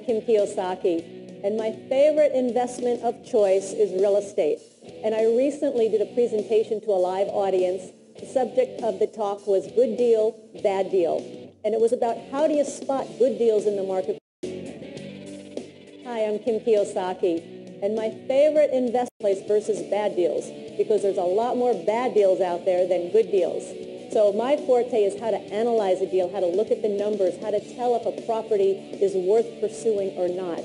Kim Kiyosaki, and my favorite investment of choice is real estate. And I recently did a presentation to a live audience. The subject of the talk was good deal, bad deal. And it was about how do you spot good deals in the market. Hi, I'm Kim Kiyosaki, and my favorite investment place versus bad deals, because there's a lot more bad deals out there than good deals. So my forte is how to analyze a deal, how to look at the numbers, how to tell if a property is worth pursuing or not.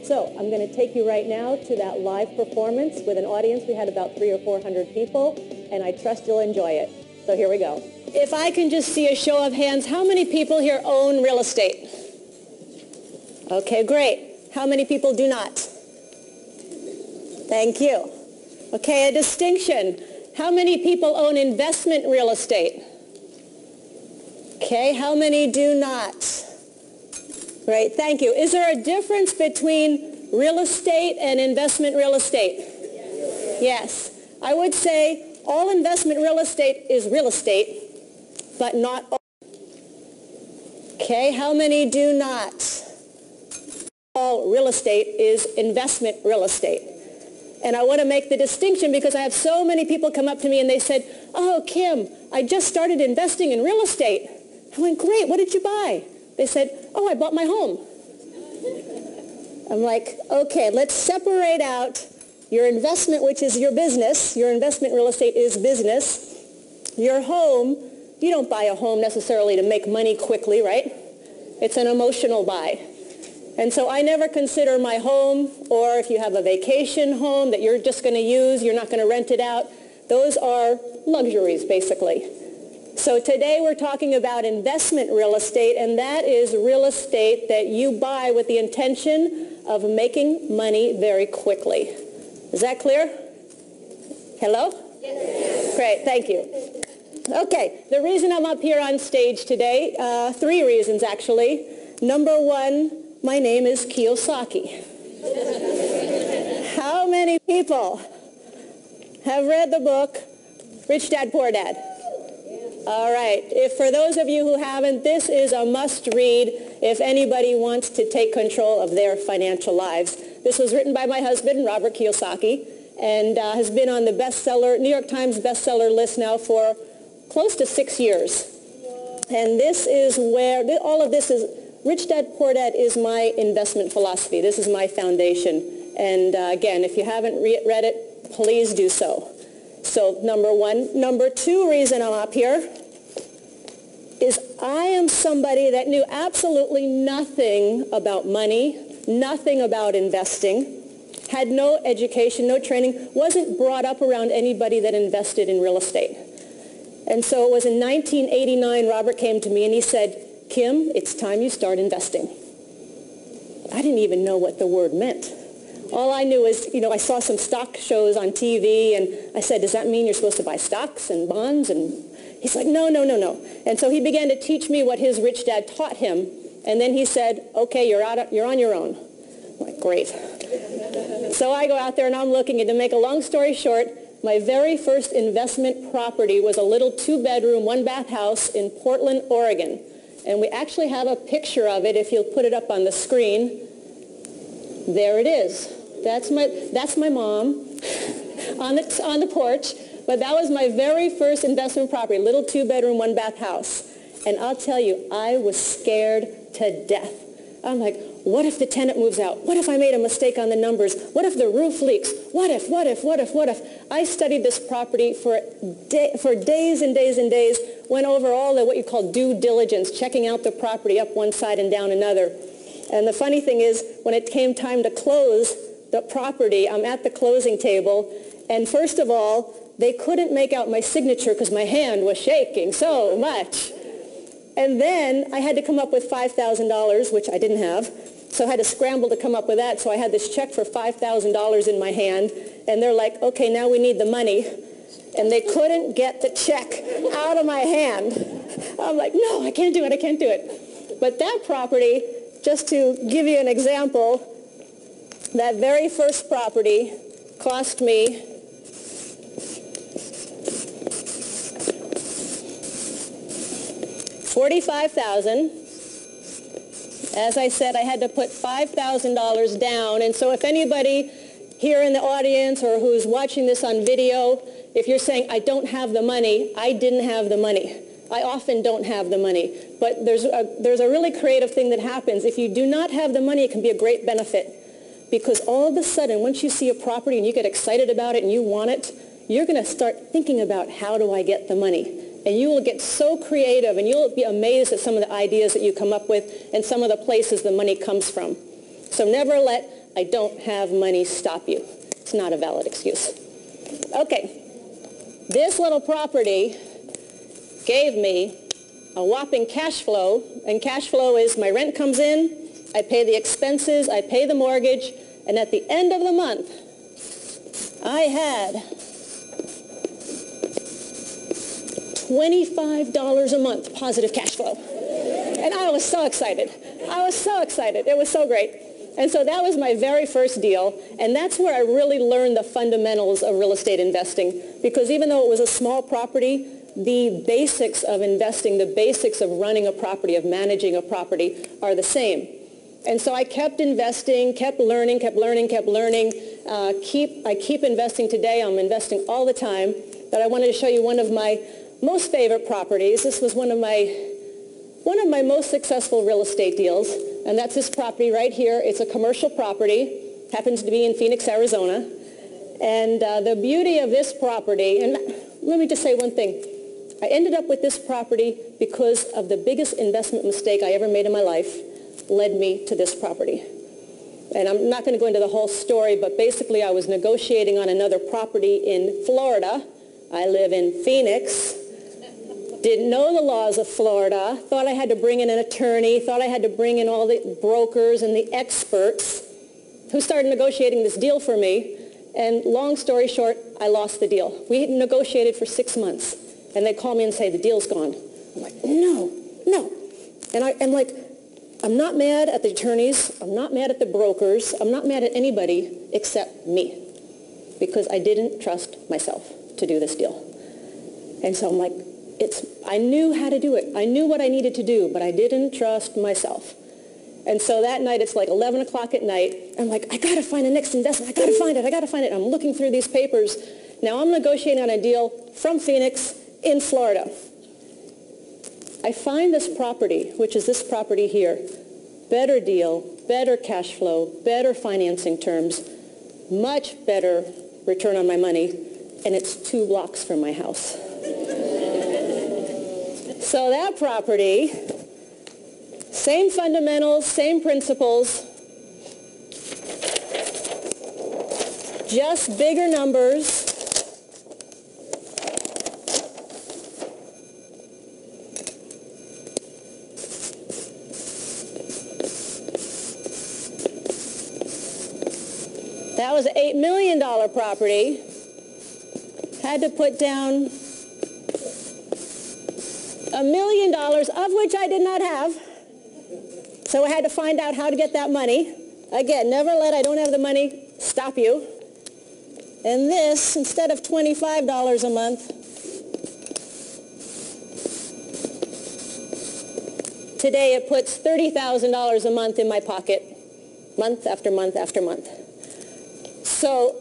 So I'm going to take you right now to that live performance with an audience. We had about 300 or 400 people, and I trust you'll enjoy it. So here we go. If I can just see a show of hands, how many people here own real estate? Okay, great. How many people do not? Thank you. Okay, a distinction. How many people own investment real estate? Okay, how many do not? Great, thank you. Is there a difference between real estate and investment real estate? Yes. I would say all investment real estate is real estate, but not all. Okay, how many do not? All real estate is investment real estate. And I want to make the distinction because I have so many people come up to me and they said, oh, Kim, I just started investing in real estate. I went, great, what did you buy? They said, oh, I bought my home. I'm like, okay, let's separate out your investment, which is your business. Your investment real estate is business. Your home, you don't buy a home necessarily to make money quickly, right? It's an emotional buy. And so I never consider my home, or if you have a vacation home that you're just going to use, you're not going to rent it out, those are luxuries, basically. So today we're talking about investment real estate, and that is real estate that you buy with the intention of making money very quickly. Is that clear? Hello? Yes. Great, thank you. Okay, the reason I'm up here on stage today, 3 reasons actually. Number 1, my name is Kiyosaki. How many people have read the book Rich Dad, Poor Dad? All right. If for those of you who haven't, this is a must-read if anybody wants to take control of their financial lives. This was written by my husband, Robert Kiyosaki, and has been on the New York Times bestseller list now for close to 6 years. And this is where all of this is. Rich Dad, Poor Dad is my investment philosophy. This is my foundation. And again, if you haven't read it, please do so. So number 1. Number 2 reason I'm up here is I am somebody that knew absolutely nothing about money, nothing about investing, had no education, no training, wasn't brought up around anybody that invested in real estate. And so it was in 1989, Robert came to me and he said, Kim, it's time you start investing. I didn't even know what the word meant. All I knew is, I saw some stock shows on TV, and I said, does that mean you're supposed to buy stocks and bonds? And he's like, no. And so he began to teach me what his rich dad taught him, and then he said, okay, you're on your own. I'm like, great. So I go out there and I'm looking, and to make a long story short, my very first investment property was a little 2-bedroom, 1-bath house in Portland, Oregon. And we actually have a picture of it if you'll put it up on the screen. There it is. That's my mom on the porch. But that was my very first investment property, a little 2-bedroom, 1-bath house. And I'll tell you, I was scared to death. I'm like, what if the tenant moves out? What if I made a mistake on the numbers? What if the roof leaks? What if? I studied this property for days and days and days, went over all the what you call due diligence, checking out the property up one side and down another. And the funny thing is, when it came time to close the property, I'm at the closing table, and first of all, they couldn't make out my signature because my hand was shaking so much. And then I had to come up with $5,000, which I didn't have. So I had to scramble to come up with that. So I had this check for $5,000 in my hand. And they're like, okay, now we need the money. And they couldn't get the check out of my hand. I'm like, no, I can't do it. But that property, just to give you an example, that very first property cost me $45,000. As I said, I had to put $5,000 down. And so if anybody here in the audience or who's watching this on video, if you're saying, I don't have the money, I didn't have the money. I often don't have the money. But there's a really creative thing that happens. If you do not have the money, it can be a great benefit. Because all of a sudden, once you see a property and you get excited about it and you want it, you're going to start thinking about, how do I get the money? And you will get so creative, and you'll be amazed at some of the ideas that you come up with and some of the places the money comes from. So never let I don't have money stop you. It's not a valid excuse. Okay. This little property gave me a whopping cash flow, and cash flow is my rent comes in, I pay the expenses, I pay the mortgage, and at the end of the month, I had $25 a month positive cash flow. And I was so excited. I was so excited. It was so great. And so that was my very first deal, and that's where I really learned the fundamentals of real estate investing, because even though it was a small property, the basics of investing, the basics of running a property, of managing a property are the same. And so I kept investing, kept learning. I keep investing today. I'm investing all the time. But I wanted to show you one of my most favorite properties. This was one of my most successful real estate deals, and that's this property right here. It's a commercial property, happens to be in Phoenix, Arizona. And the beauty of this property, and let me just say one thing. I ended up with this property because of the biggest investment mistake I ever made in my life led me to this property. And I'm not going to go into the whole story, but basically I was negotiating on another property in Florida. I live in Phoenix. Didn't know the laws of Florida, thought I had to bring in an attorney, thought I had to bring in all the brokers and the experts who started negotiating this deal for me. And long story short, I lost the deal. We had negotiated for 6 months, and they call me and say, the deal's gone. I'm like, no. And I'm like, I'm not mad at the attorneys, I'm not mad at the brokers, I'm not mad at anybody except me, because I didn't trust myself to do this deal. And so I'm like, I knew how to do it. I knew what I needed to do, but I didn't trust myself. And so that night, it's like 11 o'clock at night. I'm like, I got to find the next investment. I got to find it. I'm looking through these papers. Now I'm negotiating on a deal from Phoenix in Florida. I find this property, which is this property here. Better deal, better cash flow, better financing terms, much better return on my money, and it's 2 blocks from my house. So that property, same fundamentals, same principles, just bigger numbers. That was an $8 million property. Had to put down $1 million, of which I did not have. So I had to find out how to get that money. Again, never let I don't have the money stop you. And this, instead of $25 a month, today it puts $30,000 a month in my pocket, month after month after month. So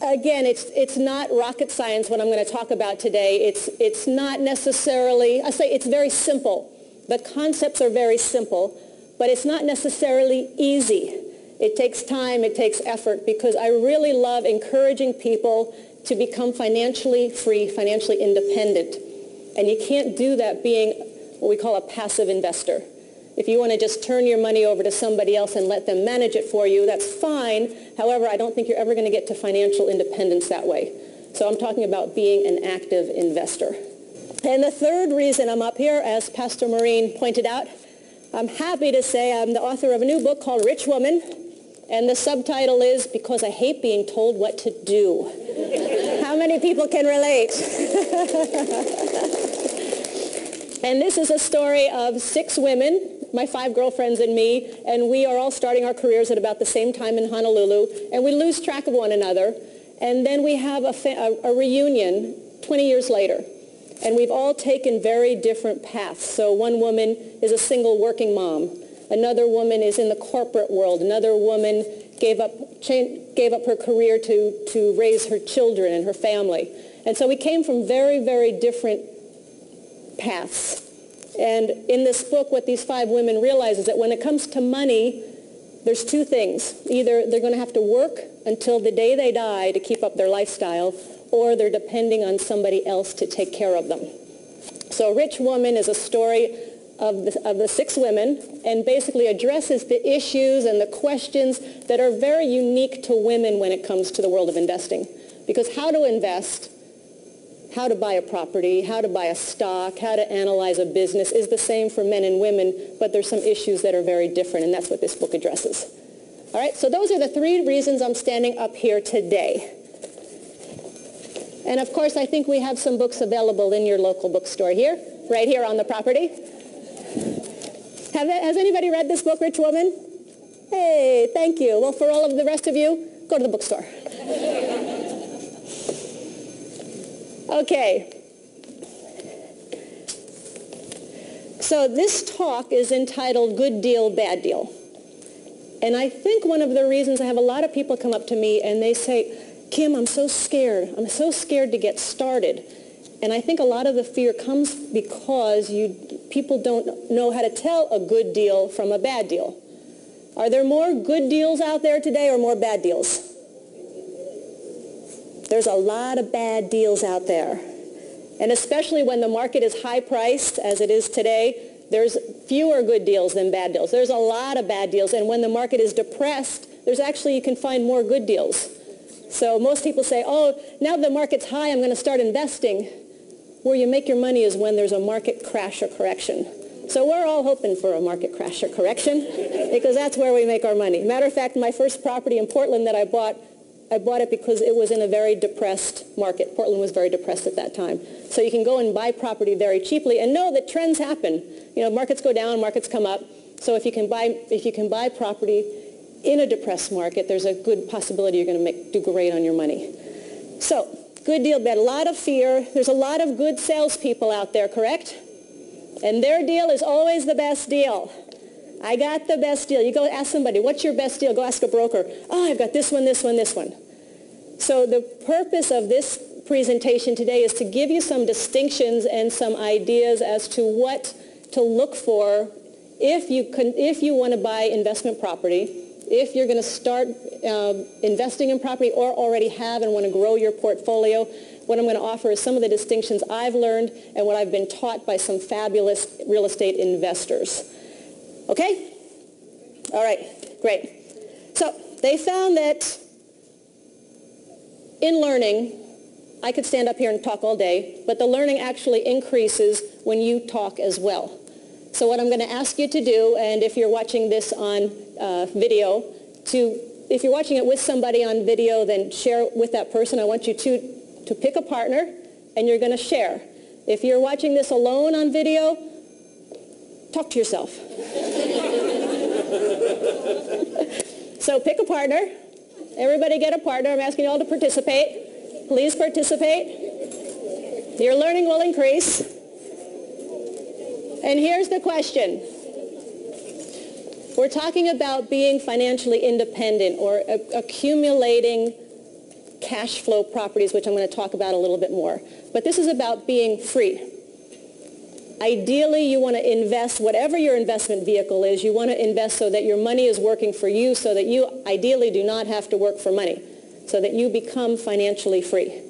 again, it's not rocket science what I'm going to talk about today. It's not necessarily, I say it's very simple. The concepts are very simple, but it's not necessarily easy. It takes time, it takes effort, because I really love encouraging people to become financially free, financially independent. And you can't do that being what we call a passive investor. If you want to just turn your money over to somebody else and let them manage it for you, that's fine. However, I don't think you're ever going to get to financial independence that way. So I'm talking about being an active investor. And the third reason I'm up here, as Pastor Maureen pointed out, I'm happy to say I'm the author of a new book called Rich Woman. And the subtitle is Because I Hate Being Told What to Do. How many people can relate? And this is a story of 6 women, my 5 girlfriends and me, and we are all starting our careers at about the same time in Honolulu, and we lose track of one another, and then we have a reunion 20 years later, and we've all taken very different paths. So one woman is a single working mom. Another woman is in the corporate world. Another woman gave up her career to raise her children and her family. And so we came from very, very different paths. And in this book, what these 5 women realize is that when it comes to money, there's 2 things. Either they're going to have to work until the day they die to keep up their lifestyle, or they're depending on somebody else to take care of them. So Rich Woman is a story of the 6 women, and basically addresses the issues and the questions that are very unique to women when it comes to the world of investing. Because how to invest, how to buy a property, how to buy a stock, how to analyze a business is the same for men and women, but there's some issues that are very different, and that's what this book addresses. All right, so those are the 3 reasons I'm standing up here today. And of course, I think we have some books available in your local bookstore here, right here on the property. Has anybody read this book, Rich Woman? Hey, thank you. Well, for all of the rest of you, go to the bookstore. Okay. So this talk is entitled Good Deal, Bad Deal. And I think one of the reasons I have a lot of people come up to me and they say, Kim, I'm so scared. I'm so scared to get started. And I think a lot of the fear comes because people don't know how to tell a good deal from a bad deal. Are there more good deals out there today or more bad deals? There's a lot of bad deals out there. And especially when the market is high priced, as it is today, there's fewer good deals than bad deals. There's a lot of bad deals. And when the market is depressed, you can find more good deals. So most people say, oh, now the market's high, I'm going to start investing. Where you make your money is when there's a market crash or correction. So we're all hoping for a market crash or correction because that's where we make our money. Matter of fact, my first property in Portland that I bought it because it was in a very depressed market. Portland was very depressed at that time. So you can go and buy property very cheaply and know that trends happen. You know, markets go down, markets come up. So if you can buy property in a depressed market, there's a good possibility you're going to do great on your money. So, good deal, bad. A lot of fear. There's a lot of good salespeople out there, correct? And their deal is always the best deal. I got the best deal. You go ask somebody, what's your best deal? Go ask a broker. Oh, I've got this one, this one, this one. So the purpose of this presentation today is to give you some distinctions and some ideas as to what to look for if you want to buy investment property, if you're going to start investing in property or already have and want to grow your portfolio. What I'm going to offer is some of the distinctions I've learned and what I've been taught by some fabulous real estate investors. Okay? All right, great. So they found that in learning, I could stand up here and talk all day, but the learning actually increases when you talk as well. So what I'm going to ask you to do, and if you're watching this on video, if you're watching it with somebody on video, then share with that person. I want you to pick a partner, and you're going to share. If you're watching this alone on video, talk to yourself. So pick a partner. Everybody get a partner. I'm asking you all to participate. Please participate. Your learning will increase. And here's the question. We're talking about being financially independent or accumulating cash flow properties, which I'm going to talk about a little bit more. But this is about being free. Ideally, you want to invest, whatever your investment vehicle is, you want to invest so that your money is working for you, so that you ideally do not have to work for money, so that you become financially free.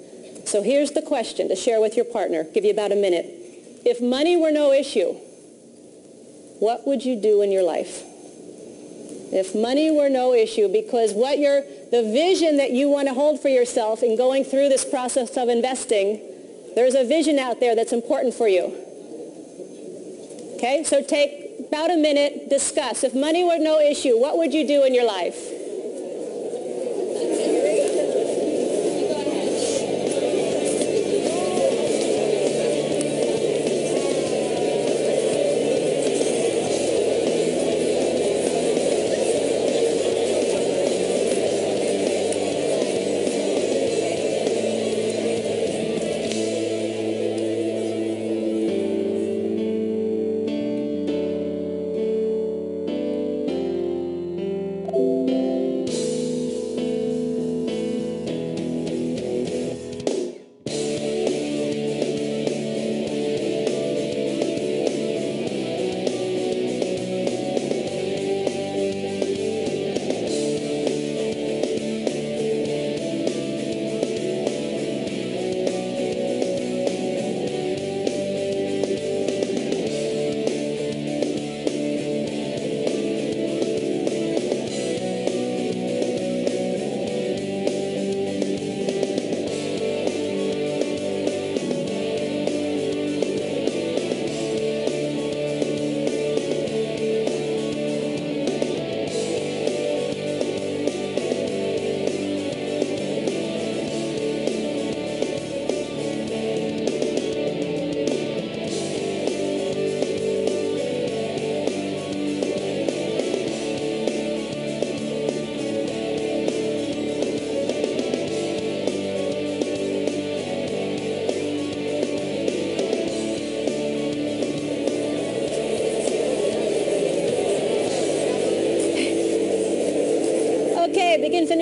So here's the question to share with your partner. Give you about a minute. If money were no issue, what would you do in your life? If money were no issue, because the vision that you want to hold for yourself in going through this process of investing, there's a vision out there that's important for you. Okay, so take about a minute, discuss. If money were no issue, what would you do in your life?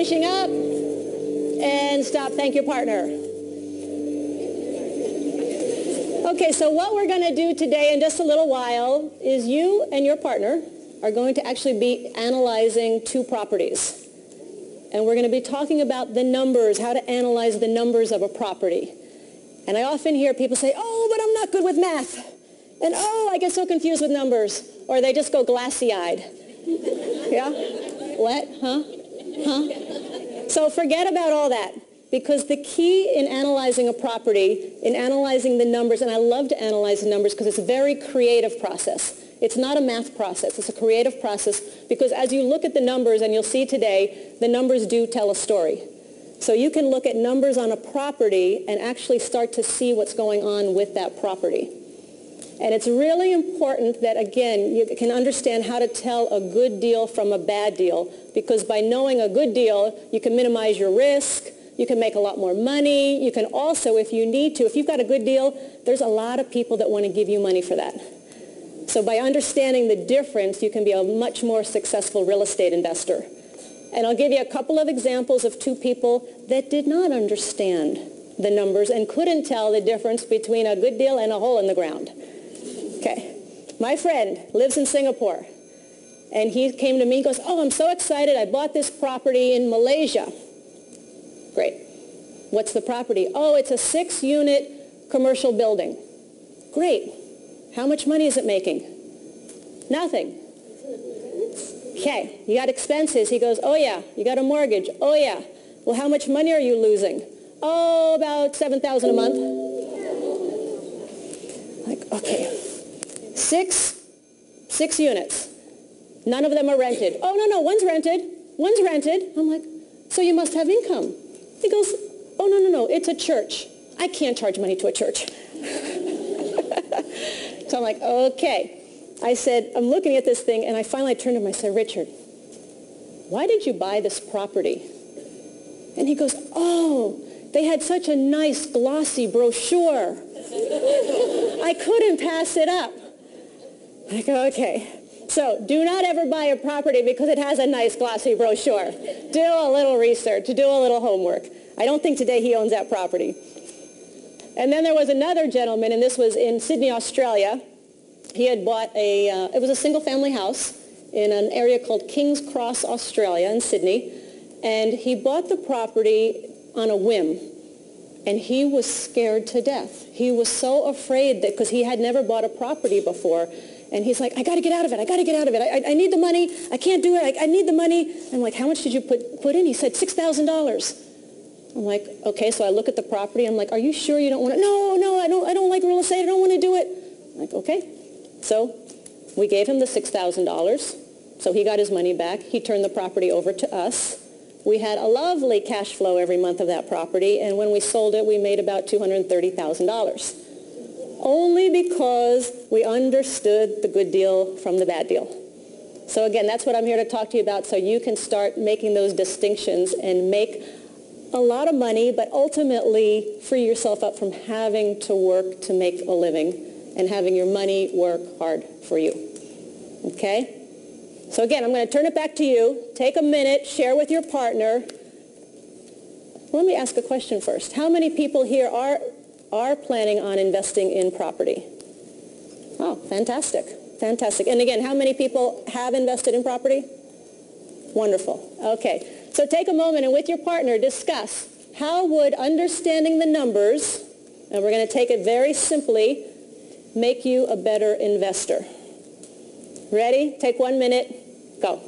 finishing up. And stop. Thank your partner. Okay, so what we're going to do today in just a little while is you and your partner are going to actually be analyzing two properties. And we're going to be talking about the numbers, how to analyze the numbers of a property. And I often hear people say, oh, but I'm not good with math. And oh, I get so confused with numbers. Or they just go glassy-eyed. Yeah? What? Huh? Huh? So forget about all that. Because the key in analyzing a property, in analyzing the numbers, and I love to analyze the numbers because it's a very creative process. It's not a math process. It's a creative process because as you look at the numbers, and you'll see today, the numbers do tell a story. So you can look at numbers on a property and actually start to see what's going on with that property. And it's really important that, again, you can understand how to tell a good deal from a bad deal, because by knowing a good deal, you can minimize your risk, you can make a lot more money, you can also, if you need to, if you've got a good deal, there's a lot of people that want to give you money for that. So by understanding the difference, you can be a much more successful real estate investor. And I'll give you a couple of examples of two people that did not understand the numbers and couldn't tell the difference between a good deal and a hole in the ground. Okay. My friend lives in Singapore, and he came to me and goes, oh, I'm so excited. I bought this property in Malaysia. Great. What's the property? Oh, it's a 6-unit commercial building. Great. How much money is it making? Nothing. Okay, you got expenses. He goes, oh yeah. You got a mortgage. Oh yeah. Well, how much money are you losing? Oh, about $7,000 a month. Like, okay. Six units. None of them are rented. Oh, no, one's rented. One's rented. I'm like, so you must have income. He goes, oh, no, it's a church. I can't charge money to a church. So I'm like, okay. I said, I'm looking at this thing, and I finally turned to him. I said, Richard, why did you buy this property? And he goes, oh, they had such a nice glossy brochure. I couldn't pass it up. I go, okay. So do not ever buy a property because it has a nice glossy brochure. Do a little research, do a little homework. I don't think today he owns that property. And then there was another gentleman, and this was in Sydney, Australia. He had bought it was a single-family house in an area called King's Cross, Australia, in Sydney. And he bought the property on a whim. And he was scared to death. He was so afraid that, because he had never bought a property before. And he's like, I got to get out of it. I got to get out of it. I need the money. I can't do it. I need the money. I'm like, how much did you put in? He said, $6,000. I'm like, okay. So I look at the property. I'm like, are you sure you don't want to? No, I don't like real estate. I don't want to do it. I'm like, okay. So we gave him the $6,000. So he got his money back. He turned the property over to us. We had a lovely cash flow every month of that property. And when we sold it, we made about $230,000. Only because we understood the good deal from the bad deal. So again, that's what I'm here to talk to you about, so you can start making those distinctions and make a lot of money, but ultimately free yourself up from having to work to make a living and having your money work hard for you. Okay? So again, I'm going to turn it back to you. Take a minute, share with your partner. Let me ask a question first. How many people here are planning on investing in property? Oh, fantastic. Fantastic. And again, how many people have invested in property? Wonderful. Okay. So take a moment and with your partner discuss how would understanding the numbers, and we're going to take it very simply, make you a better investor. Ready? Take 1 minute. Go.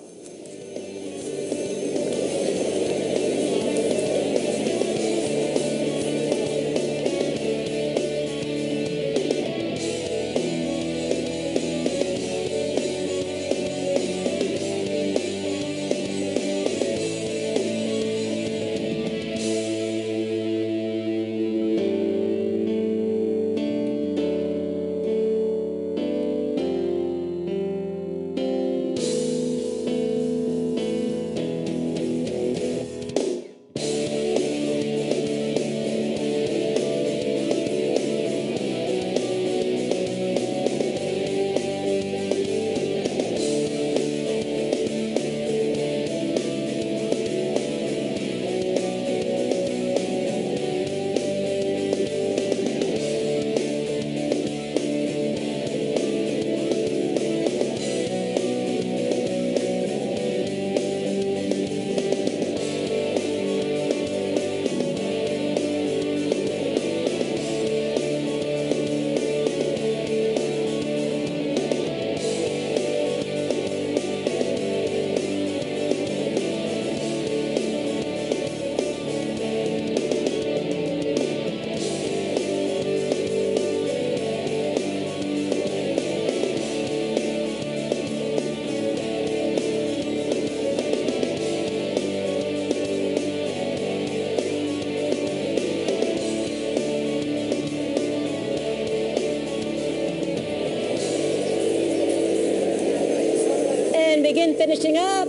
And finishing up.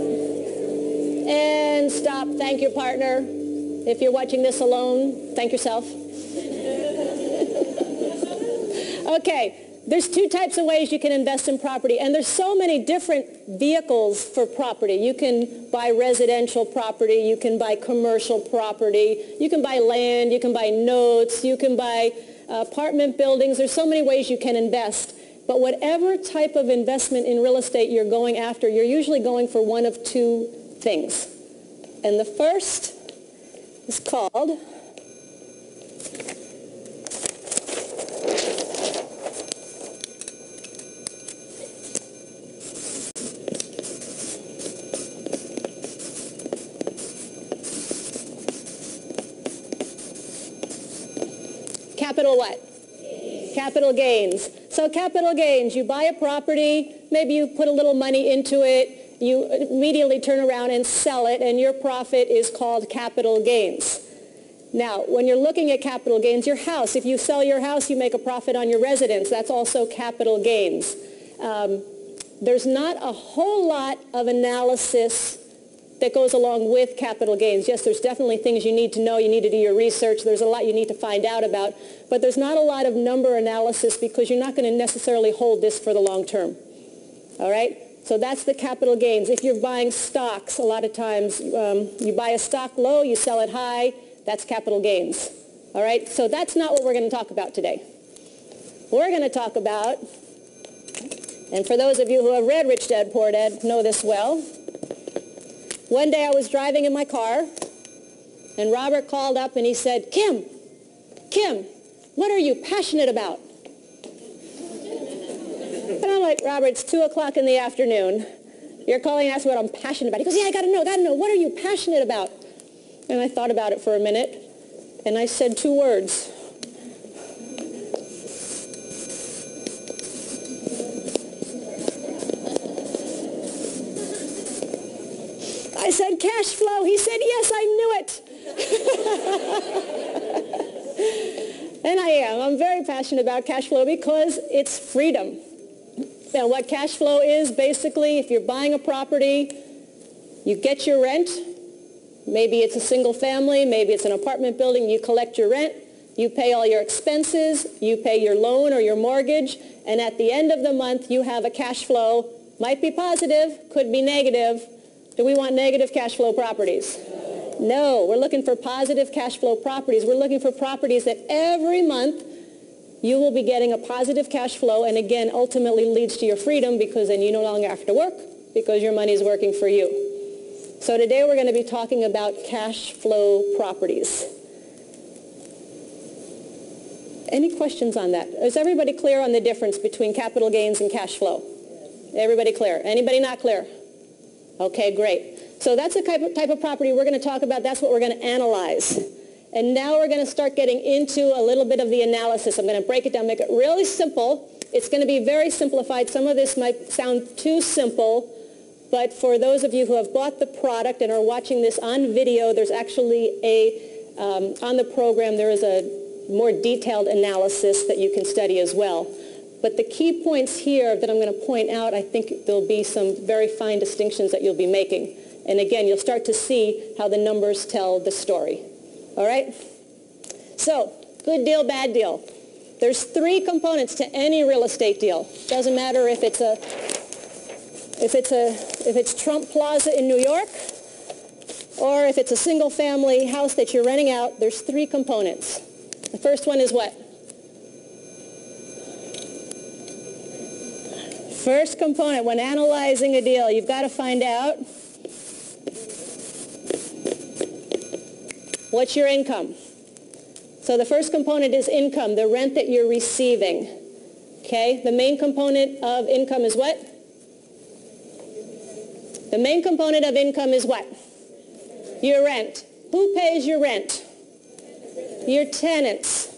And stop. Thank your partner. If you're watching this alone, thank yourself. Okay. There's two types of ways you can invest in property, and there's so many different vehicles for property. You can buy residential property, you can buy commercial property, you can buy land, you can buy notes, you can buy apartment buildings. There's so many ways you can invest. But whatever type of investment in real estate you're going after, you're usually going for one of two things. And the first is called capital what? Capital gains. So capital gains, you buy a property, maybe you put a little money into it, you immediately turn around and sell it, and your profit is called capital gains. Now, when you're looking at capital gains, your house, if you sell your house, you make a profit on your residence. That's also capital gains. There's not a whole lot of analysis that goes along with capital gains. Yes, there's definitely things you need to know. You need to do your research. There's a lot you need to find out about. But there's not a lot of number analysis because you're not going to necessarily hold this for the long term. All right? So that's the capital gains. If you're buying stocks, a lot of times you buy a stock low, you sell it high. That's capital gains. All right? So that's not what we're going to talk about today. We're going to talk about, and for those of you who have read Rich Dad, Poor Dad know this well, one day I was driving in my car, and Robert called up and he said, Kim, what are you passionate about? And I'm like, Robert, it's 2 o'clock in the afternoon. You're calling and asking what I'm passionate about. He goes, yeah, I got to know. What are you passionate about? And I thought about it for a minute, and I said 2 words. I said, cash flow. He said, yes, I knew it. And I am. I'm very passionate about cash flow because it's freedom. Now, what cash flow is, basically, if you're buying a property, you get your rent. Maybe it's a single family. Maybe it's an apartment building. You collect your rent. You pay all your expenses. You pay your loan or your mortgage. And at the end of the month, you have a cash flow. Might be positive, could be negative. Do we want negative cash flow properties? No, we're looking for positive cash flow properties. We're looking for properties that every month you will be getting a positive cash flow, and again, ultimately leads to your freedom because then you no longer have to work because your money is working for you. So today we're going to be talking about cash flow properties. Any questions on that? Is everybody clear on the difference between capital gains and cash flow? Everybody clear? Anybody not clear? Okay, great. So that's the type of property we're going to talk about. That's what we're going to analyze. And now we're going to start getting into a little bit of the analysis. I'm going to break it down, make it really simple. It's going to be very simplified. Some of this might sound too simple, but for those of you who have bought the product and are watching this on video, there's actually on the program, there is a more detailed analysis that you can study as well. But the key points here that I'm going to point out, I think there'll be some very fine distinctions that you'll be making. And again, you'll start to see how the numbers tell the story. All right? So, good deal, bad deal. There's 3 components to any real estate deal. Doesn't matter if it's Trump Plaza in New York, or if it's a single family house that you're renting out. There's 3 components. The first one is what? First component, when analyzing a deal, you've got to find out what's your income. So the first component is income, the rent that you're receiving. Okay, the main component of income is what? The main component of income is what? Your rent. Who pays your rent? Your tenants.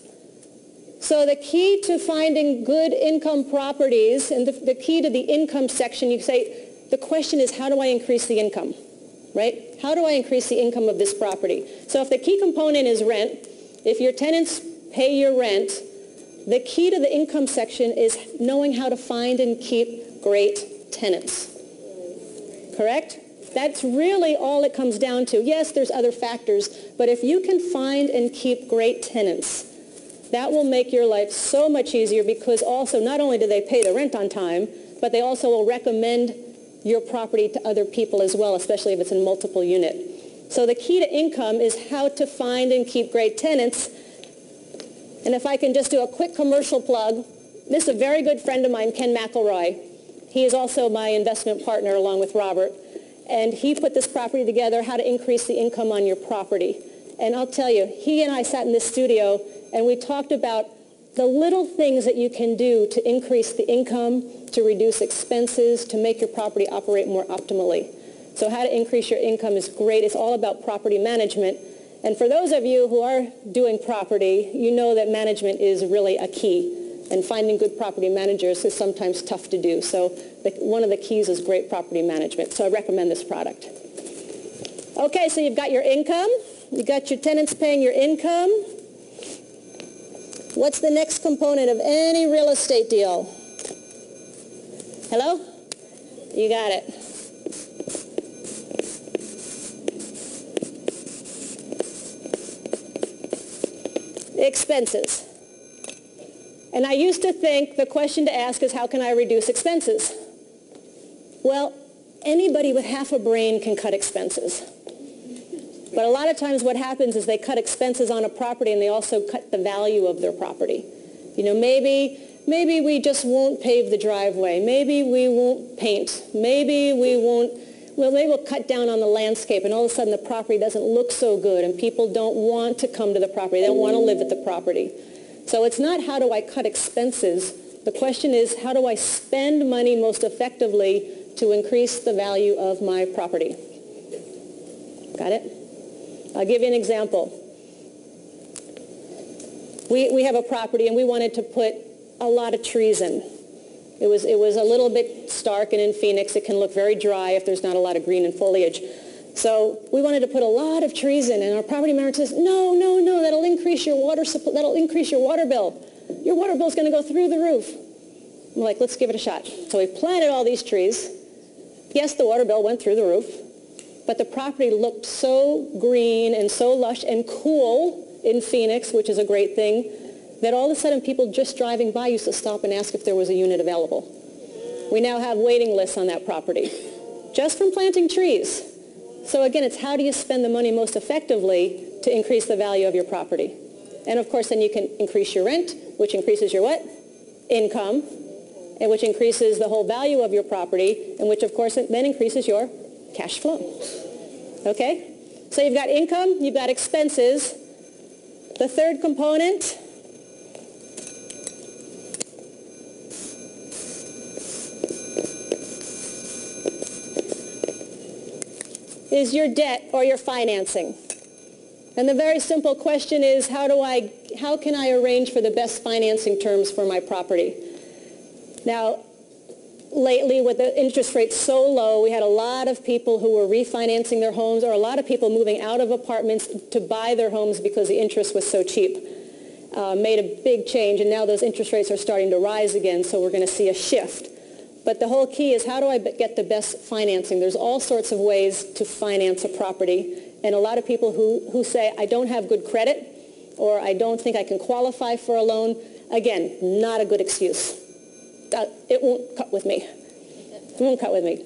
So the key to finding good income properties, and the key to the income section, you say, the question is, how do I increase the income, right? How do I increase the income of this property? So if the key component is rent, if your tenants pay your rent, the key to the income section is knowing how to find and keep great tenants. correct? That's really all it comes down to. Yes, there's other factors, but if you can find and keep great tenants, that will make your life so much easier, because also not only do they pay the rent on time, but they also will recommend your property to other people as well, especially if it's in multiple unit. So the key to income is how to find and keep great tenants. And if I can just do a quick commercial plug, this is a very good friend of mine, Ken McElroy. He is also my investment partner along with Robert. And he put this property together, how to increase the income on your property. And I'll tell you, he and I sat in this studio and we talked about the little things that you can do to increase the income, to reduce expenses, to make your property operate more optimally. So how to increase your income is great. It's all about property management. And for those of you who are doing property, you know that management is really a key. And finding good property managers is sometimes tough to do. So one of the keys is great property management. So I recommend this product. Okay, so you've got your income. You've got your tenants paying your income. What's the next component of any real estate deal? Hello? You got it. Expenses. And I used to think the question to ask is, how can I reduce expenses? Well, anybody with half a brain can cut expenses. But a lot of times what happens is they cut expenses on a property and they also cut the value of their property. You know, maybe we just won't pave the driveway. Maybe we won't paint. Maybe we'll cut down on the landscape, and all of a sudden the property doesn't look so good and people don't want to come to the property. They don't want to live at the property. So it's not how do I cut expenses. The question is, how do I spend money most effectively to increase the value of my property? Got it? I'll give you an example. We have a property and we wanted to put a lot of trees in. It was a little bit stark, and in Phoenix it can look very dry if there's not a lot of green and foliage. So we wanted to put a lot of trees in, and our property manager says, no, that'll increase your water supply, that'll increase your water bill. Your water bill's going to go through the roof. I'm like, let's give it a shot. So we planted all these trees. Yes, the water bill went through the roof, but the property looked so green and so lush and cool in Phoenix, which is a great thing, that all of a sudden people just driving by used to stop and ask if there was a unit available. We now have waiting lists on that property, just from planting trees. So again, it's how do you spend the money most effectively to increase the value of your property? And of course, then you can increase your rent, which increases your what? Income, and which increases the whole value of your property, and which of course then increases your cash flow. Okay? So you've got income, you've got expenses. The third component is your debt or your financing. And the very simple question is, how can I arrange for the best financing terms for my property? Now, lately with the interest rates so low, we had a lot of people who were refinancing their homes, or a lot of people moving out of apartments to buy their homes because the interest was so cheap. Made a big change, and now those interest rates are starting to rise again, so we're going to see a shift. But the whole key is, how do I get the best financing? There's all sorts of ways to finance a property. And a lot of people who say, I don't have good credit, or I don't think I can qualify for a loan, again, not a good excuse. It won't cut with me. It won't cut with me.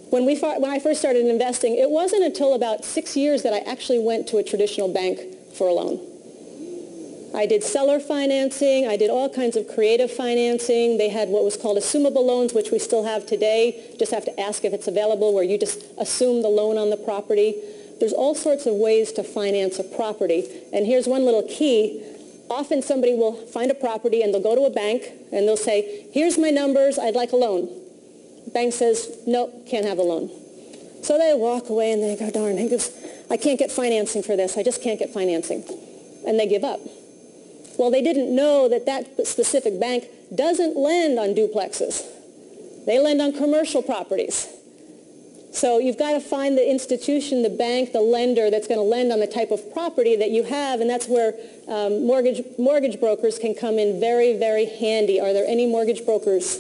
When I first started investing, it wasn't until about 6 years that I actually went to a traditional bank for a loan. I did seller financing. I did all kinds of creative financing. They had what was called assumable loans, which we still have today. Just have to ask if it's available, where you just assume the loan on the property. There's all sorts of ways to finance a property. And here's one little key. Often somebody will find a property and they'll go to a bank and they'll say, here's my numbers, I'd like a loan. The bank says, nope, can't have a loan. So they walk away and they go, darn, I can't get financing for this. I just can't get financing. And they give up. Well, they didn't know that that specific bank doesn't lend on duplexes. They lend on commercial properties. So you've got to find the institution, the bank, the lender that's going to lend on the type of property that you have, and that's where mortgage brokers can come in very, very handy. Are there any mortgage brokers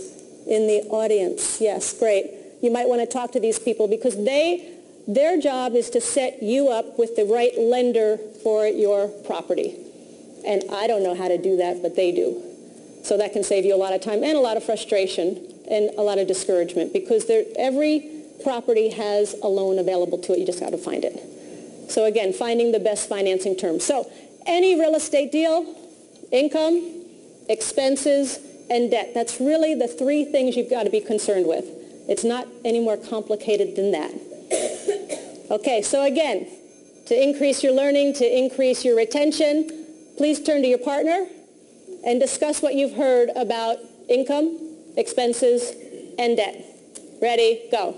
in the audience? Yes, great. you might want to talk to these people because their job is to set you up with the right lender for your property. And I don't know how to do that, but they do. So that can save you a lot of time and a lot of frustration and a lot of discouragement because every property has a loan available to it. You just got to find it. So again, finding the best financing terms. So any real estate deal, income, expenses, and debt. That's really the three things you've got to be concerned with. It's not any more complicated than that. Okay, so again, to increase your learning, to increase your retention, please turn to your partner and discuss what you've heard about income, expenses, and debt. Ready, go.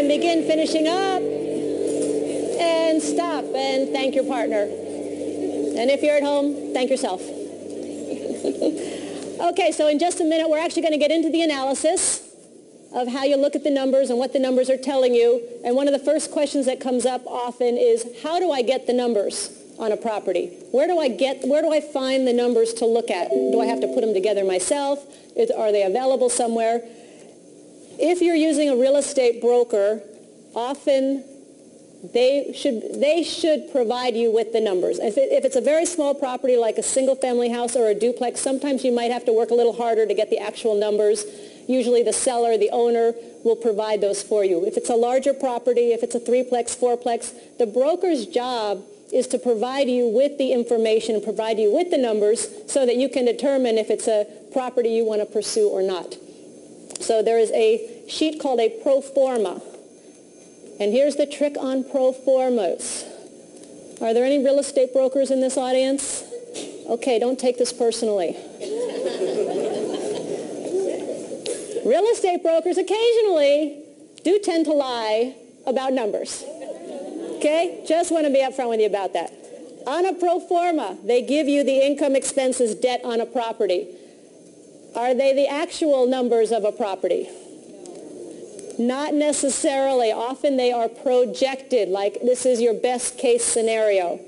Begin finishing up and stop and thank your partner. And if you're at home, thank yourself. Okay, so in just a minute, we're actually going to get into the analysis of how you look at the numbers and what the numbers are telling you. And one of the first questions that comes up often is, how do I get the numbers on a property? Where do I find the numbers to look at? Do I have to put them together myself? Are they available somewhere? If you're using a real estate broker, often they should provide you with the numbers. If it's a very small property like a single-family house or a duplex, sometimes you might have to work a little harder to get the actual numbers. Usually the seller, the owner, will provide those for you. If it's a larger property, if it's a threeplex, fourplex, the broker's job is to provide you with the information, provide you with the numbers so that you can determine if it's a property you want to pursue or not. So there is a sheet called a pro forma. And here's the trick on pro formas. Are there any real estate brokers in this audience? Okay, don't take this personally. Real estate brokers occasionally do tend to lie about numbers. Okay? Just want to be upfront with you about that. On a pro forma, they give you the income, expenses, debt on a property. Are they the actual numbers of a property? Not necessarily. Often they are projected, like this is your best case scenario.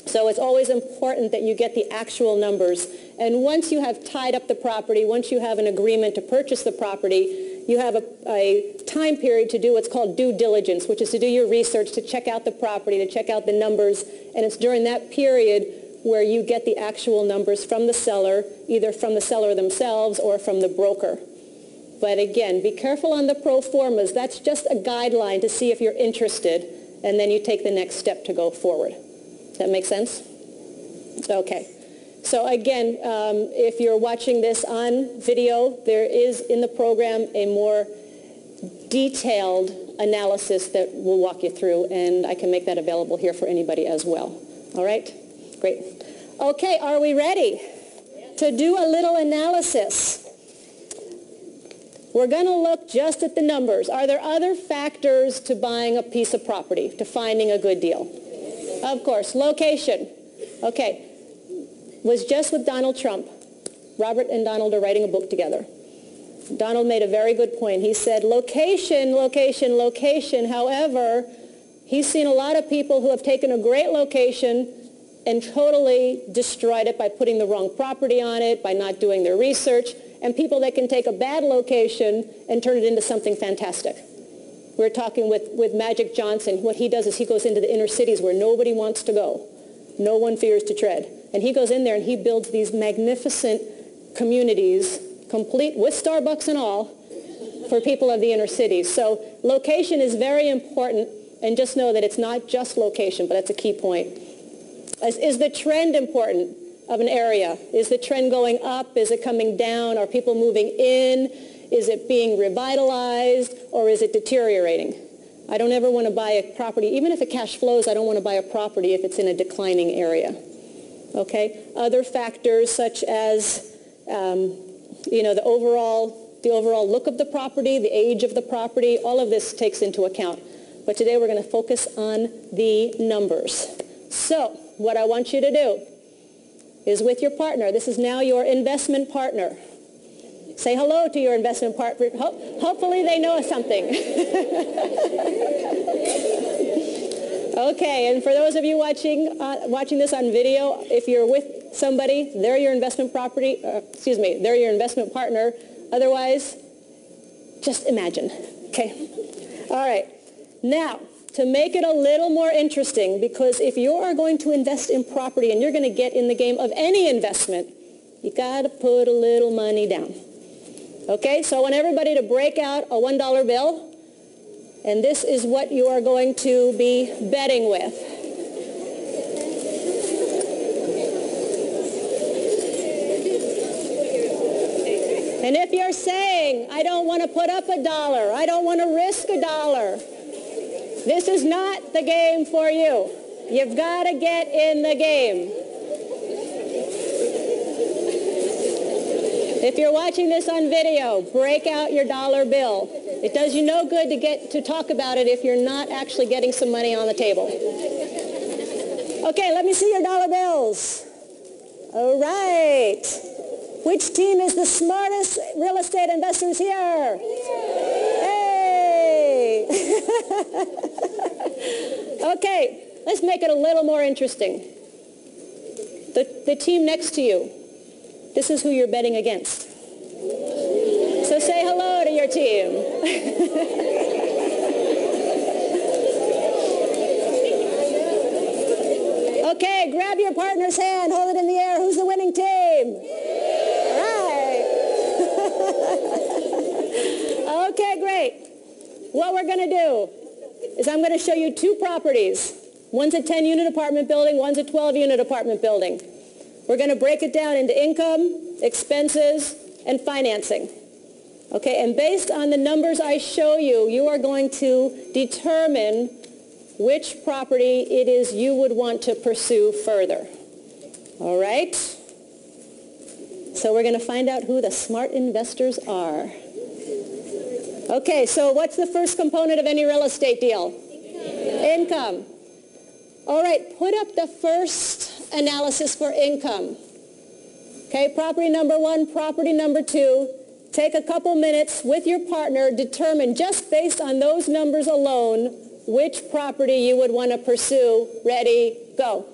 So it's always important that you get the actual numbers. And once you have tied up the property, once you have an agreement to purchase the property, you have a time period to do what's called due diligence, which is to do your research, to check out the property, to check out the numbers. And it's during that period where you get the actual numbers from the seller, either from the seller themselves or from the broker. But again, be careful on the pro formas. That's just a guideline to see if you're interested, and then you take the next step to go forward. Does that make sense? Okay. So again, if you're watching this on video, there is in the program a more detailed analysis that we'll walk you through, and I can make that available here for anybody as well. All right? Great. Okay, are we ready to do a little analysis? We're going to look just at the numbers. Are there other factors to buying a piece of property, to finding a good deal? Of course. Location. Okay. Was just with Donald Trump. Robert and Donald are writing a book together. Donald made a very good point. He said, location, location, location. However, he's seen a lot of people who have taken a great location and totally destroyed it by putting the wrong property on it, by not doing their research, and people that can take a bad location and turn it into something fantastic. We were talking with Magic Johnson. What he does is he goes into the inner cities where nobody wants to go. No one fears to tread. And he goes in there and he builds these magnificent communities, complete with Starbucks and all, for people of the inner cities. So location is very important, and just know that it's not just location, but that's a key point. Is the trend important of an area? Is the trend going up? Is it coming down? Are people moving in? Is it being revitalized, or is it deteriorating? I don't ever want to buy a property, even if it cash flows, I don't want to buy a property if it's in a declining area. Okay? Other factors such as the overall look of the property, the age of the property, all of this takes into account. But today we're going to focus on the numbers. So what I want you to do is with your partner, this is now your investment partner. Say hello to your investment partner. Hopefully they know something. Okay, and for those of you watching this on video, if you're with somebody, they're your investment they're your investment partner. Otherwise, just imagine. Okay? All right. Now, to make it a little more interesting, because if you are going to invest in property and you're going to get in the game of any investment, you got to put a little money down. Okay? So I want everybody to break out a $1 bill, and this is what you are going to be betting with. And if you're saying, I don't want to put up $1, I don't want to risk $1, this is not the game for you. You've got to get in the game. If you're watching this on video, break out your $1 bill. It does you no good to get to talk about it if you're not actually getting some money on the table. Okay, let me see your $1 bills. All right. Which team is the smartest real estate investors here? Hey! Okay, let's make it a little more interesting. The team next to you, this is who you're betting against. So say hello to your team. Okay, grab your partner's hand, hold it in the air. Who's the winning team? Okay, great. What we're going to do is I'm going to show you two properties. One's a 10-unit apartment building, one's a 12-unit apartment building. We're going to break it down into income, expenses, and financing. Okay, and based on the numbers I show you, you are going to determine which property it is you would want to pursue further. All right? So we're going to find out who the smart investors are. Okay, so what's the first component of any real estate deal? Income. All right, put up the first analysis for income. Okay, property number 1, property number 2. Take a couple minutes with your partner, determine just based on those numbers alone which property you would want to pursue. Ready, go.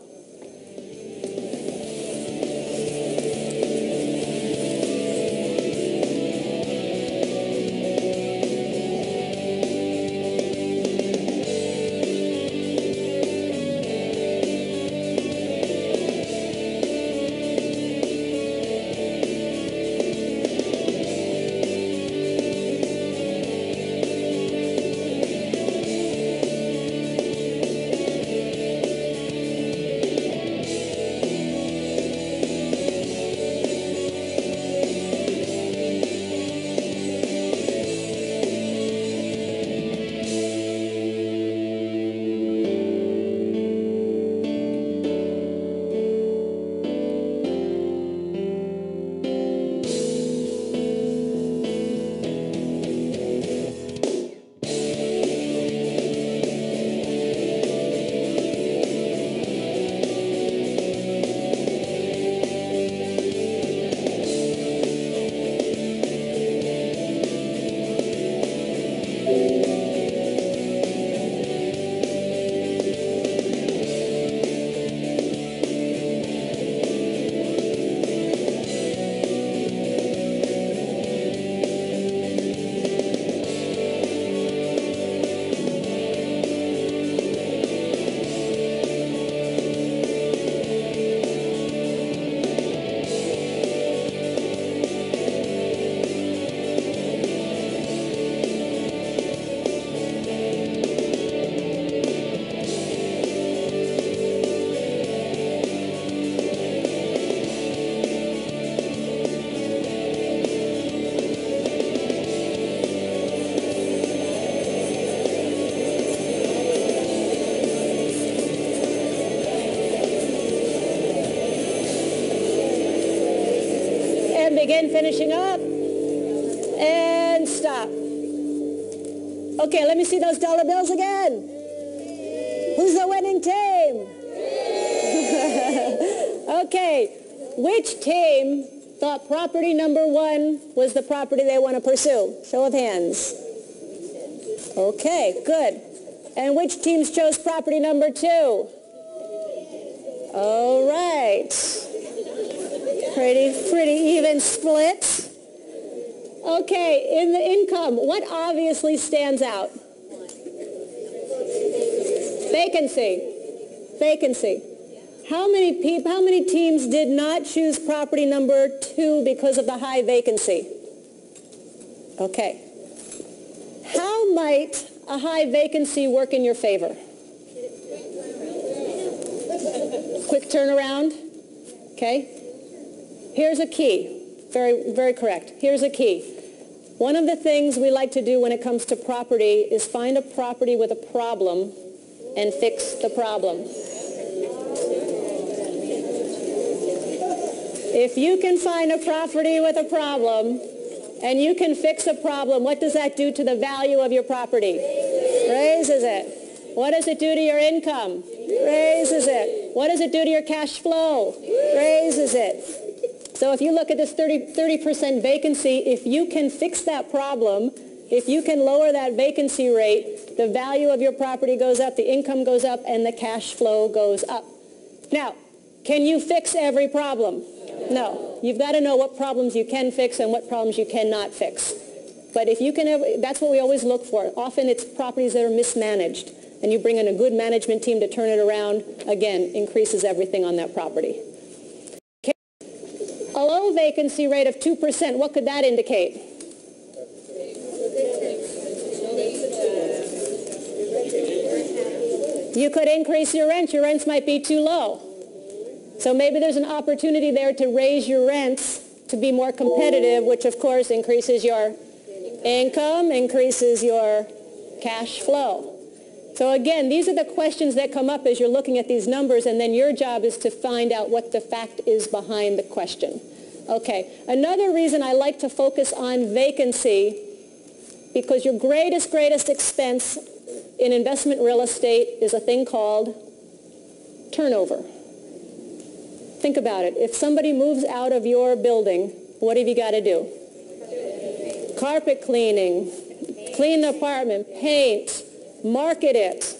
finishing up. And stop. Okay, let me see those dollar bills again. Who's the winning team? Okay, which team thought property number 1 was the property they want to pursue? Show of hands. Okay, good. And which teams chose property number 2? All right. Pretty even split. Okay, in the income, what obviously stands out? Vacancy. How many teams did not choose property number 2 because of the high vacancy? Okay. How might a high vacancy work in your favor? Quick turnaround. Okay. Here's a key. Very, very correct. Here's a key. One of the things we like to do when it comes to property is find a property with a problem and fix the problem. If you can find a property with a problem and you can fix a problem, what does that do to the value of your property? Raises it. What does it do to your income? Raises it. What does it do to your cash flow? Raises it. So if you look at this 30% vacancy, if you can fix that problem, if you can lower that vacancy rate, the value of your property goes up, the income goes up, and the cash flow goes up. Now, can you fix every problem? No. You've got to know what problems you can fix and what problems you cannot fix. But if you can, that's what we always look for. Often it's properties that are mismanaged, and you bring in a good management team to turn it around, again, increases everything on that property. Okay. A low vacancy rate of 2%, what could that indicate? You could increase your rent. Your rents might be too low. So maybe there's an opportunity there to raise your rents to be more competitive, which of course increases your income, increases your cash flow. So again, these are the questions that come up as you're looking at these numbers, and then your job is to find out what the fact is behind the question. Okay, another reason I like to focus on vacancy, because your greatest expense in investment real estate is a thing called turnover. Think about it. If somebody moves out of your building, what have you got to do? Carpet cleaning, clean the apartment, paint, market it,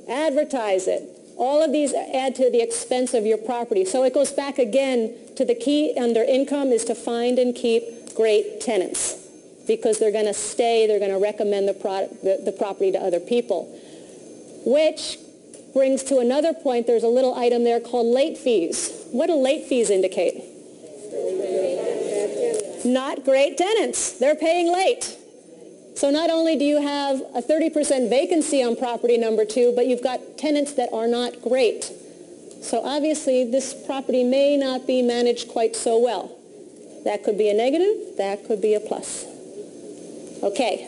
advertise it. All of these add to the expense of your property. So it goes back again to the key under income is to find and keep great tenants, because they're going to stay, they're going to recommend the property to other people. Which brings to another point, there's a little item there called late fees. What do late fees indicate? Not great tenants. They're paying late. So not only do you have a 30% vacancy on property number 2, but you've got tenants that are not great. So obviously this property may not be managed quite so well. That could be a negative, that could be a plus. Okay.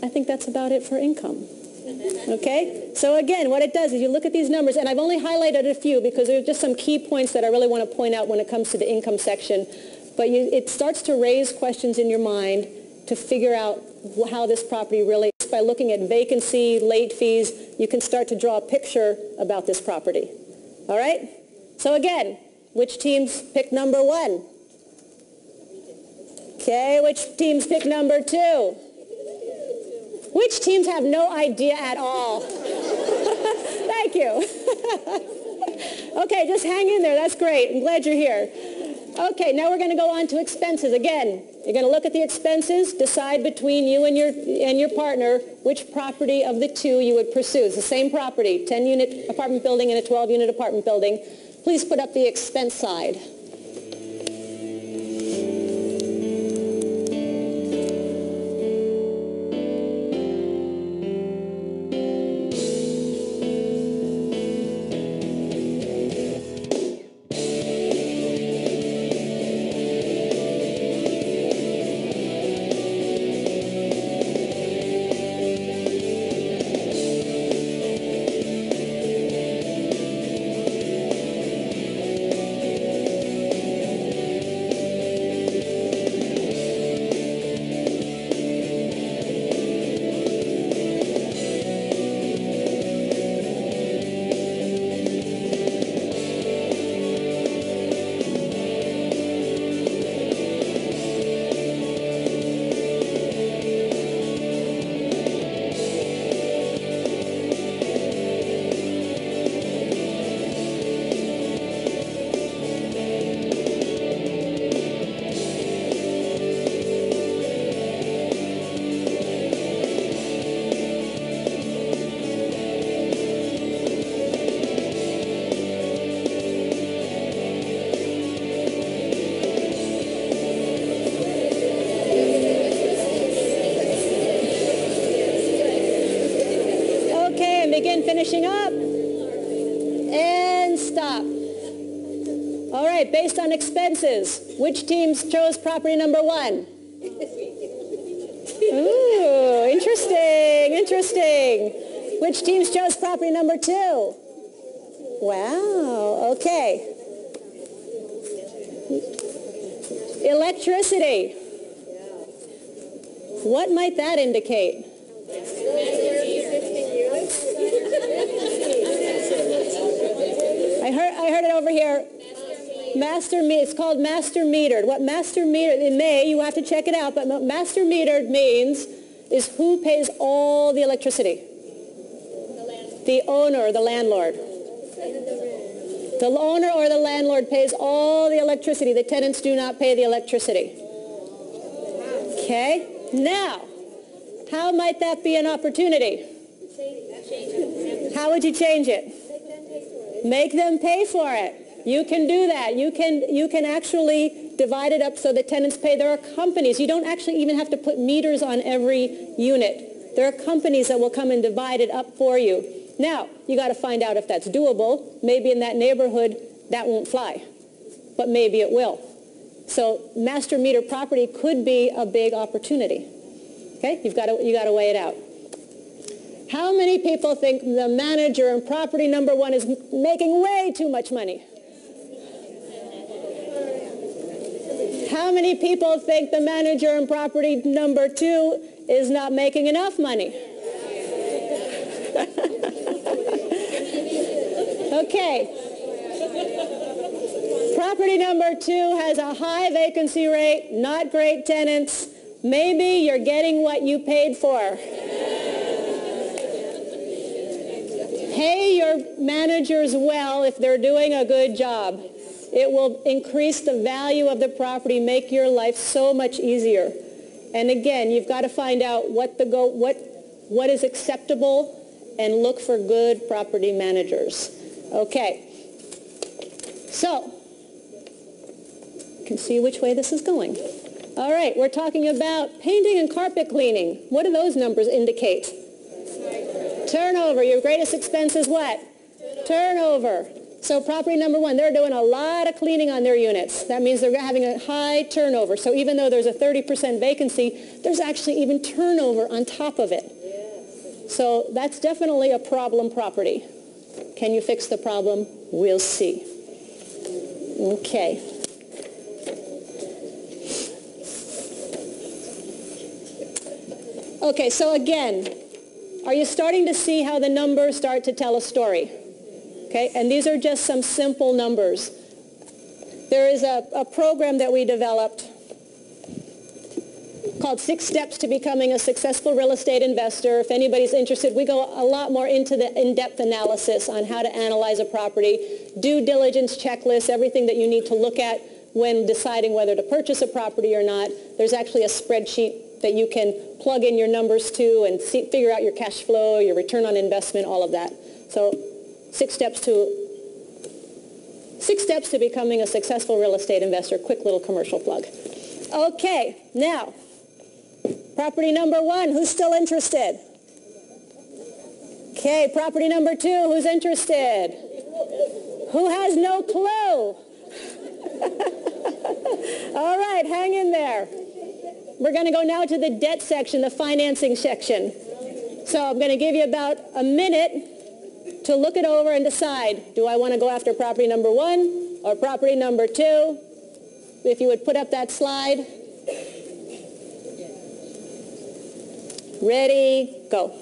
I think that's about it for income. Okay? So again, what it does is you look at these numbers, and I've only highlighted a few because there are just some key points that I really want to point out when it comes to the income section. But it starts to raise questions in your mind to figure out how this property really is. By looking at vacancy, late fees, you can start to draw a picture about this property. All right? So again, which teams pick number 1? Okay, which teams pick number 2? Which teams have no idea at all? Thank you. Okay, just hang in there. That's great. I'm glad you're here. Okay, now we're going to go on to expenses. Again, you're going to look at the expenses, decide between you and your partner which property of the 2 you would pursue. It's the same property, 10-unit apartment building and a 12-unit apartment building. Please put up the expense side. All right, based on expenses, which teams chose property number 1? Ooh, interesting, interesting. Which teams chose property number 2? Wow, okay. Electricity. What might that indicate? I heard it over here. It's called master metered. What master metered, it may, you have to check it out, but what master metered means is who pays all the electricity? The owner or the landlord. The owner or the landlord pays all the electricity. The tenants do not pay the electricity. Okay? Now, how might that be an opportunity? How would you change it? Make them pay for it. You can do that. You can actually divide it up so the tenants pay. There are companies. You don't actually even have to put meters on every unit. There are companies that will come and divide it up for you. Now, you got to find out if that's doable. Maybe in that neighborhood that won't fly, but maybe it will. So master meter property could be a big opportunity. Okay, you got to weigh it out. How many people think the manager in property number 1 is making way too much money? How many people think the manager in property number 2 is not making enough money? Okay. Property number 2 has a high vacancy rate, not great tenants. Maybe you're getting what you paid for. Pay your managers well if they're doing a good job. It will increase the value of the property, make your life so much easier. And again, you've got to find out what is acceptable and look for good property managers. Okay. So, you can see which way this is going. All right, we're talking about painting and carpet cleaning. What do those numbers indicate? Turnover. Your greatest expense is what? Turnover. So property number 1, they're doing a lot of cleaning on their units. That means they're having a high turnover. So even though there's a 30% vacancy, there's actually even turnover on top of it. So that's definitely a problem property. Can you fix the problem? We'll see. Okay. Okay, so again, are you starting to see how the numbers start to tell a story? Okay, and these are just some simple numbers. There is a program that we developed called 6 Steps to Becoming a Successful Real Estate Investor. If anybody's interested, we go a lot more into the in-depth analysis on how to analyze a property, due diligence checklists, everything that you need to look at when deciding whether to purchase a property or not. There's actually a spreadsheet that you can plug in your numbers to and figure out your cash flow, your return on investment, all of that. So 6 steps to becoming a successful real estate investor. Quick little commercial plug. Okay, now, property number 1, who's still interested? Okay, property number 2, who's interested? Who has no clue? All right, hang in there. We're going to go now to the debt section, the financing section. So I'm going to give you about a minute to look it over and decide, do I want to go after property number 1 or property number 2? If you would put up that slide. Ready, go.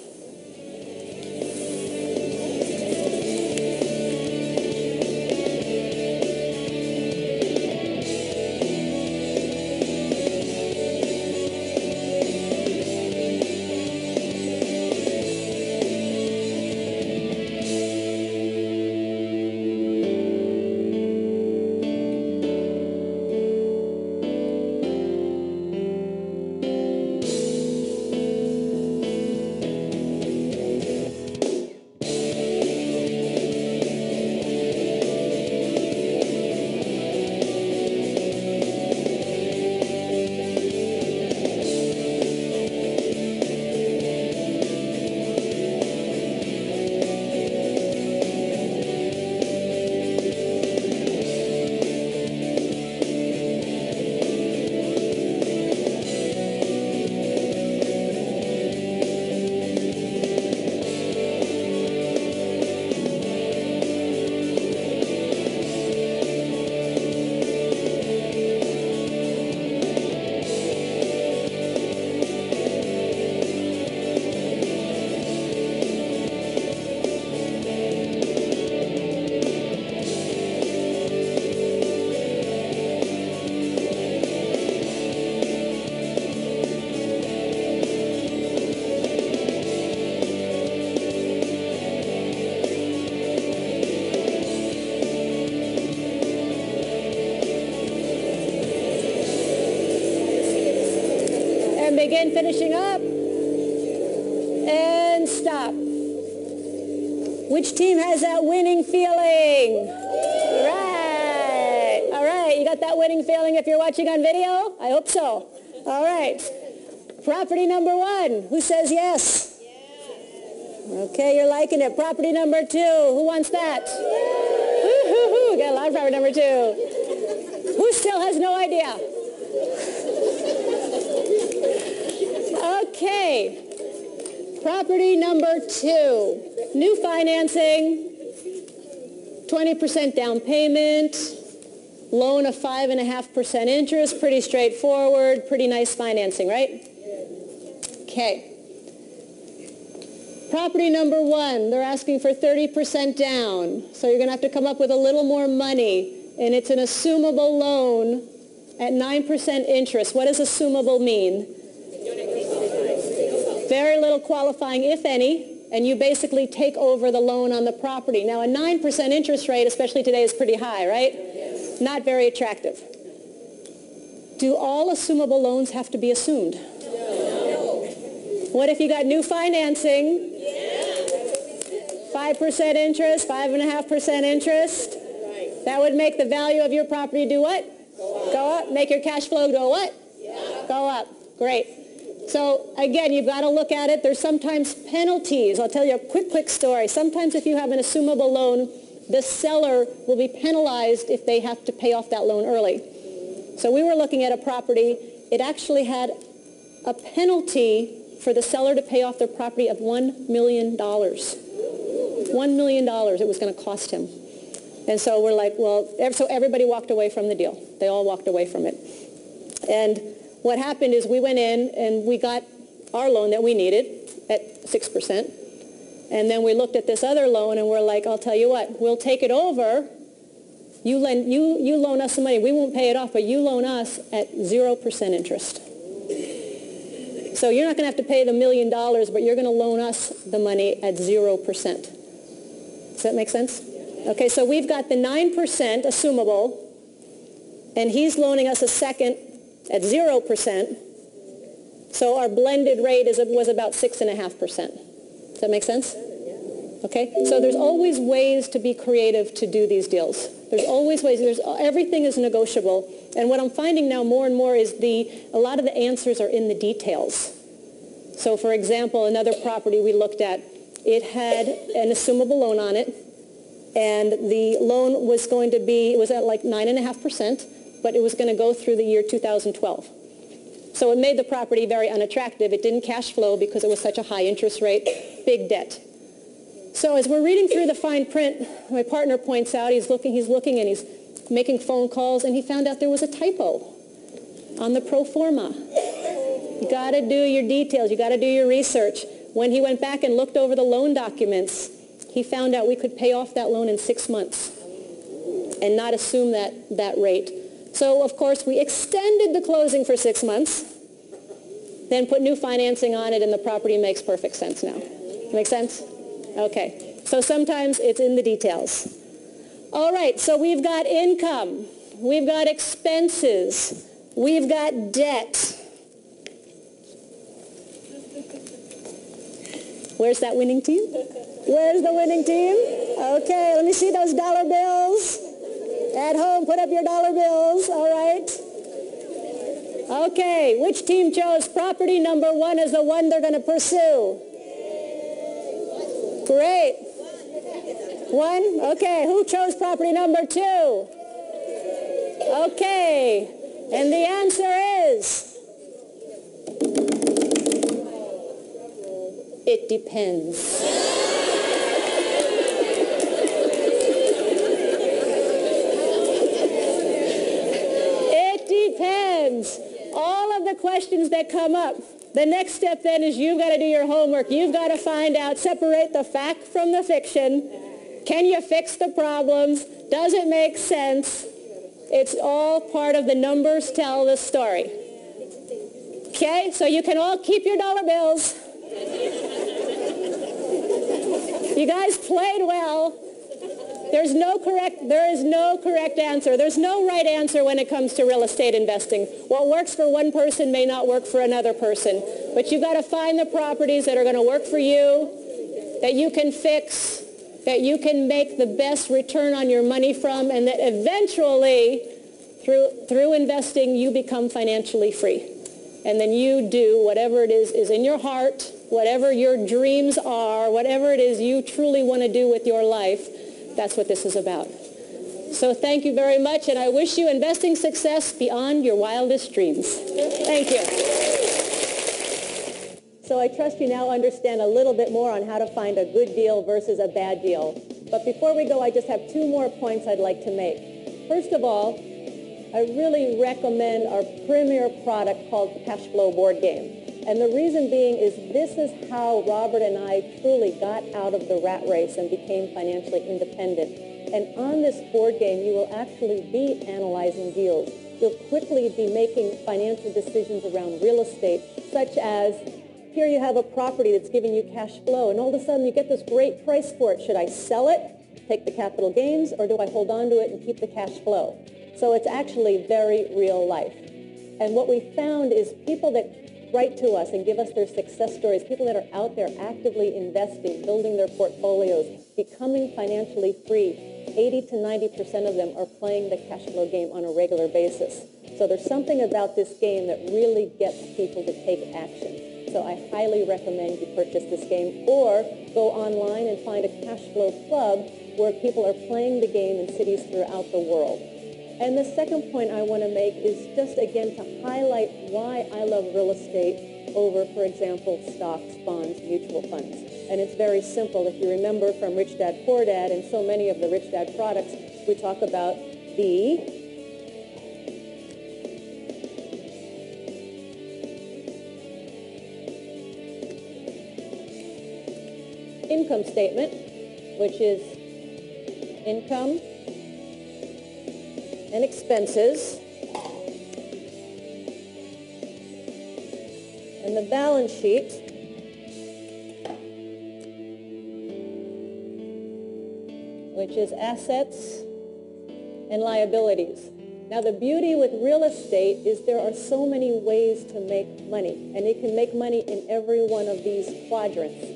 begin finishing up. And stop. Which team has that winning feeling? Right. All right. You got that winning feeling if you're watching on video? I hope so. All right. Property number 1. Who says yes? Okay, you're liking it. Property number 2. Who wants that? Woo-hoo-hoo. Got a lot of property number 2. Who still has no idea? Okay. Property number 2. New financing, 20% down payment, loan of 5.5% interest, pretty straightforward, pretty nice financing, right? Okay. Property number 1, they're asking for 30% down. So you're going to have to come up with a little more money, and it's an assumable loan at 9% interest. What does assumable mean? Very little qualifying, if any. And you basically take over the loan on the property. Now, a 9% interest rate, especially today, is pretty high, right? Yes. Not very attractive. Do all assumable loans have to be assumed? No. What if you got new financing? Yeah. 5% interest, 5.5% interest? Right. That would make the value of your property do what? Go up. Make your cash flow go what? Yeah. Go up. Great. So, again, you've got to look at it. There's sometimes penalties. I'll tell you a quick story. Sometimes if you have an assumable loan, the seller will be penalized if they have to pay off that loan early. So we were looking at a property. It actually had a penalty for the seller to pay off their property of $1 million. $1 million it was going to cost him. And so we're like, well, so everybody walked away from the deal. They all walked away from it. And what happened is we went in and we got our loan that we needed at 6%. And then we looked at this other loan and we're like, I'll tell you what, we'll take it over. You loan us some money. We won't pay it off, but you loan us at 0% interest. So you're not going to have to pay the $1 million, but you're going to loan us the money at 0%. Does that make sense? Okay, so we've got the 9% assumable, and he's loaning us a second at 0%, so our blended rate was about 6.5%. Does that make sense? Okay, so there's always ways to be creative to do these deals. There's always ways. Everything is negotiable, and what I'm finding now more and more is a lot of the answers are in the details. So, for example, another property we looked at, it had an assumable loan on it, and the loan was going to be, it was at like 9.5%. But it was going to go through the year 2012. So it made the property very unattractive. It didn't cash flow because it was such a high interest rate, big debt. So as we're reading through the fine print, my partner points out, he's looking and he's making phone calls, and he found out there was a typo on the pro forma. You got to do your details. You got to do your research. When he went back and looked over the loan documents, he found out we could pay off that loan in 6 months and not assume that rate. So, of course, we extended the closing for 6 months, then put new financing on it, and the property makes perfect sense now. Make sense? Okay. So sometimes it's in the details. All right, so we've got income. We've got expenses. We've got debt. Where's that winning team? Where's the winning team? Okay, let me see those dollar bills. At home, put up your dollar bills, all right? Okay, which team chose property number 1 as the one they're going to pursue? Great. 1? Okay, who chose property number 2? Okay, and the answer is... it depends. All of the questions that come up, the next step then is you've got to do your homework. You've got to find out, separate the fact from the fiction. Can you fix the problems? Does it make sense? It's all part of the numbers tell the story. Okay, so you can all keep your dollar bills. You guys played well. There is no correct answer. There's no right answer when it comes to real estate investing. What works for one person may not work for another person. But you've got to find the properties that are going to work for you, that you can fix, that you can make the best return on your money from, and that eventually, through investing, you become financially free. And then you do whatever it is in your heart, whatever your dreams are, whatever it is you truly want to do with your life. That's what this is about. So thank you very much, and I wish you investing success beyond your wildest dreams. Thank you. So I trust you now understand a little bit more on how to find a good deal versus a bad deal. But before we go, I just have 2 more points I'd like to make. First of all, I really recommend our premier product called the Cash Flow Board Game. And the reason being is this is how Robert and I truly got out of the rat race and became financially independent. And on this board game, you will actually be analyzing deals. You'll quickly be making financial decisions around real estate, such as here you have a property that's giving you cash flow, and all of a sudden you get this great price for it. Should I sell it, take the capital gains, or do I hold on to it and keep the cash flow? So it's actually very real life. And what we found is people that write to us and give us their success stories, people that are out there actively investing, building their portfolios, becoming financially free, 80 to 90% of them are playing the cash flow game on a regular basis. So there's something about this game that really gets people to take action. So I highly recommend you purchase this game or go online and find a cash flow club where people are playing the game in cities throughout the world. And the second point I want to make is just, again, to highlight why I love real estate over, for example, stocks, bonds, mutual funds. And it's very simple. If you remember from Rich Dad, Poor Dad and so many of the Rich Dad products, we talk about the income statement, which is income and expenses, and the balance sheet, which is assets and liabilities. Now, the beauty with real estate is there are so many ways to make money, and you can make money in every one of these quadrants.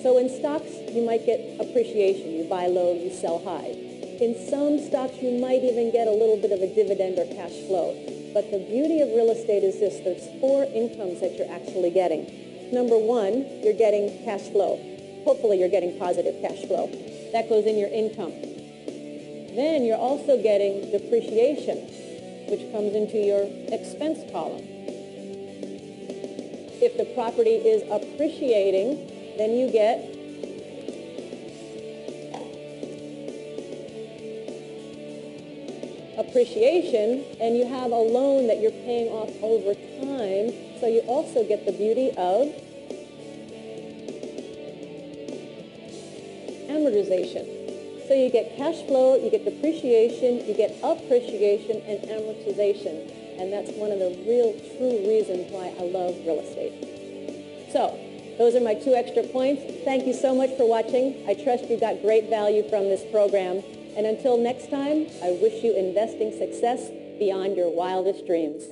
So in stocks, you might get appreciation. You buy low, you sell high. In some stocks, you might even get a little bit of a dividend or cash flow. But the beauty of real estate is this. There's 4 incomes that you're actually getting. Number 1, you're getting cash flow. Hopefully, you're getting positive cash flow. That goes in your income. Then you're also getting depreciation, which comes into your expense column. If the property is appreciating, then you get appreciation, and you have a loan that you're paying off over time, so you also get the beauty of amortization. So you get cash flow, you get depreciation, you get appreciation and amortization, and that's one of the real true reasons why I love real estate. So those are my 2 extra points. Thank you so much for watching. I trust you got great value from this program. And until next time, I wish you investing success beyond your wildest dreams.